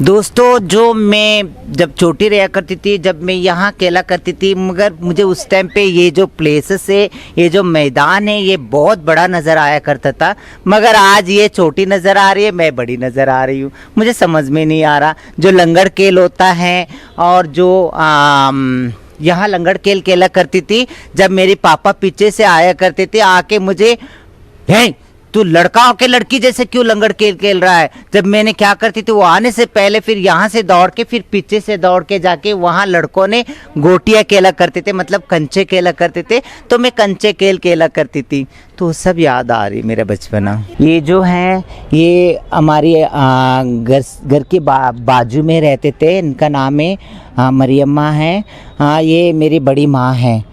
दोस्तों जो मैं जब छोटी रहा करती थी, जब मैं यहाँ खेला करती थी, मगर मुझे उस टाइम पे ये जो प्लेसेस है, ये जो मैदान है, ये बहुत बड़ा नज़र आया करता था। मगर आज ये छोटी नज़र आ रही है, मैं बड़ी नज़र आ रही हूँ। मुझे समझ में नहीं आ रहा। जो लंगड़ खेल होता है और जो यहाँ लंगड़ खेल खेला करती थी, जब मेरे पापा पीछे से आया करते थे, आके मुझे तू लड़का होके लड़की जैसे क्यों लंगड़ खेल खेल रहा है। जब मैंने क्या करती थी, वो आने से पहले फिर यहाँ से दौड़ के फिर पीछे से दौड़ के जाके वहाँ लड़कों ने गोटियाँ खेला करते थे, मतलब कंचे खेला करते थे, तो मैं कंचे खेल खेला करती थी। तो सब याद आ रही मेरा बचपना। ये जो है ये हमारी घर के बाजू में रहते थे, इनका नाम है मरियम्मा है। ये मेरी बड़ी माँ है,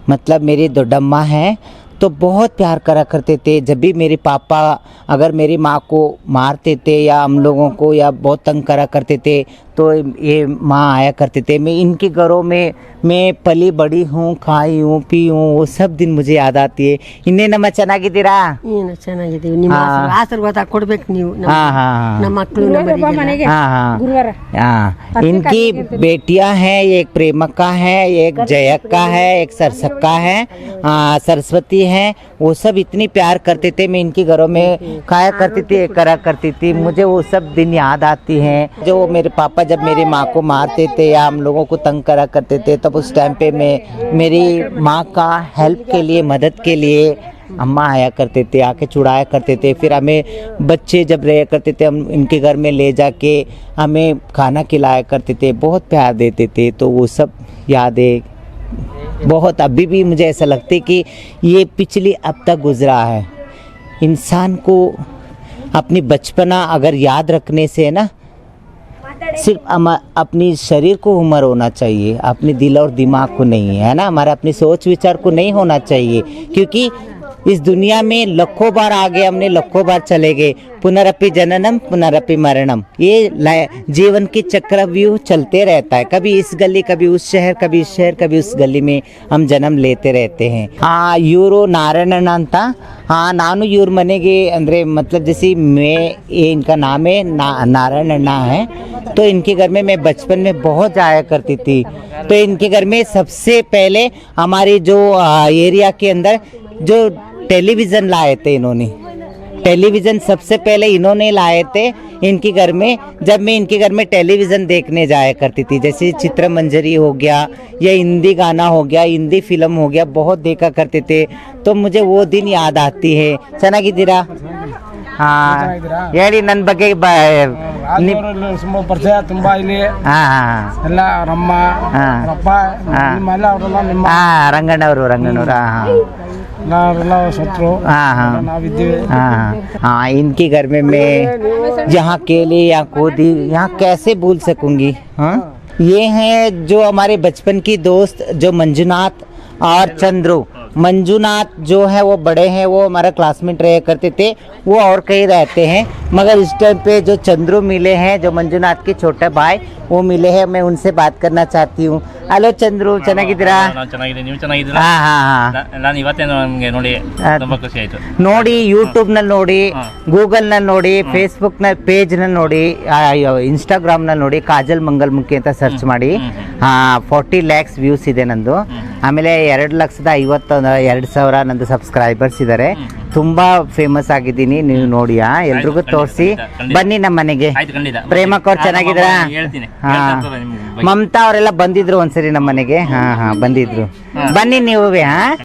मतलब मेरी दोडम्मा है। तो बहुत प्यार करा करते थे। जब भी मेरे पापा अगर मेरी माँ को मारते थे या हम लोगों को या बहुत तंग करा करते थे, तो ये माँ आया करते थे। मैं इनके घरों में मैं पली बड़ी हूँ, खाई हूँ, पी हूँ, वो सब दिन मुझे याद आती है। ಇನ್ನೇ ನಮ್ಮ ಚೆನ್ನಾಗಿದ್ದೀರಾ? ಏನು ಚೆನ್ನಾಗಿದ್ದೀವಿ. ನಿಮ್ಮ ಆಶೀರ್ವಾದ ಕೊಡ್ಬೇಕು ನೀವು ನಮ್ಮ ಮಕ್ಕಳು ಮನೆಗೆ. इनकी बेटियां हैं, एक प्रेमका है, एक जयक्का है, एक सरसक्का है, सरस्वती है। वो सब इतनी प्यार करते थे। मैं इनके घरों में खाया करती थी, करा करती थी। मुझे वो सब दिन याद आती हैं। जो मेरे पापा जब मेरी माँ को मारते थे या हम लोगों को तंग करा करते थे, तब उस टाइम पे मैं मेरी माँ का हेल्प के लिए, मदद के लिए अम्मा आया करते थे, आके छुड़ाया करते थे। फिर हमें बच्चे जब रहा करते थे, हम इनके घर में ले जाके हमें खाना खिलाया करते थे, बहुत प्यार देते थे। तो वो सब यादें बहुत अभी भी मुझे ऐसा लगता है कि ये पिछली अब तक गुजरा है। इंसान को अपनी बचपना अगर याद रखने से ना, सिर्फ अपनी शरीर को उम्र होना चाहिए, अपने दिल और दिमाग को नहीं, है ना। हमारा अपनी सोच विचार को नहीं होना चाहिए, क्योंकि इस दुनिया में लाखों बार आ गए, हमने लाखों बार चले गए। पुनरपि जननम पुनरपि मरणम, ये जीवन की चक्रव्यूह चलते रहता है। कभी इस गली, कभी उस शहर, कभी इस शहर, कभी उस गली में हम जन्म लेते रहते हैं। ಇವರು ನಾರಾಯಣಣ್ಣ ಅಂತ, ನಾನು ಇವ್ರ ಮನೆಗೆ ಅಂದರೆ मतलब जैसे मैं, ये इनका नाम है नारायणण्णा है। तो इनके घर में मैं बचपन में बहुत जाया करती थी। तो इनके घर में सबसे पहले हमारी जो एरिया के अंदर जो टेलीविज़न लाए थे, इन्होंने टेलीविज़न सबसे पहले इन्होंने लाए थे इनके घर में। जब मैं इनके घर में टेलीविज़न देखने जाया करती थी, जैसे चित्र मंजरी हो गया या हिंदी गाना हो गया, हिंदी फिल्म हो गया, बहुत देखा करते थे। तो मुझे वो दिन याद आती है। ಚೆನ್ನಾಗಿದ್ದೀರಾ? ಹೇಳಿ ನನ್ನ ಬಗ್ಗೆ ತುಂಬಾ ಪರಿಚಯ, ತುಂಬಾ ಇಲ್ಲಿ ಎಲ್ಲ ನಮ್ಮ ರಂಗಣ್ಣವರು इनके घर में मैं यहाँ केले या कोदी यहाँ कैसे भूल सकूंगी। ये हैं जो हमारे बचपन की दोस्त, जो मंजुनाथ और चंद्रू। मंजुनाथ जो है वो बड़े हैं, वो हमारा क्लासमेट रहे करते थे, वो और कहीं रहते हैं। मगर इस टाइम पे जो चंद्रू मिले हैं, जो मंजुनाथ के छोटे भाई, वो मिले हैं। मैं उनसे बात करना चाहती हूँ। हेलो चंद्रू, ಚೆನ್ನಾಗಿದ್ದೀರಾ? ನಾನು ಇವತ್ತೇ ನಮಗೆ ನೋಡಿ ತುಂಬಾ ಖುಷಿ ಆಯ್ತು. ನೋಡಿ ಯೂಟ್ಯೂಬ್ ನಲ್ಲಿ ನೋಡಿ, ಗೂಗಲ್ ನಲ್ಲಿ ನೋಡಿ, ಫೇಸ್ಬುಕ್ ನ ಪೇಜ್ ನಲ್ಲಿ ನೋಡಿ, ಇನ್ಸ್ಟಾಗ್ರಾಮ್ ನಲ್ಲಿ ನೋಡಿ, ಕಾಜಲ್ ಮಂಗಲ್ಮುಖಿ ಅಂತ ಸರ್ಚ್ ಮಾಡಿ. 40 lakhs ವ್ಯೂಸ್ ಇದೆ ನಂದು. ಆಮೇಲೆ 2,50,2,000 ನಂದು ಸಬ್ಸ್ಕ್ರೈಬರ್ಸ್ ಇದ್ದಾರೆ. ತುಂಬಾ ಫೇಮಸ್ ಆಗಿದ್ದೀನಿ, ನೀವು ನೋಡಿ. ಎಲ್ರಿಗೂ ತೋರಿಸಿ ಬನ್ನಿ ನಮ್ಮ ಮನೆಗೆ. ಪ್ರೇಮಕ್ ಅವ್ರು ಚೆನ್ನಾಗಿದ್ದೀರಾ? ಮಮತಾ ಅವರೆಲ್ಲ ಬಂದಿದ್ರು ಒಂದ್ಸರಿ ನಮ್ಮ ಮನೆಗೆ. ಬಂದಿದ್ರು. ಬನ್ನಿ ನೀವು.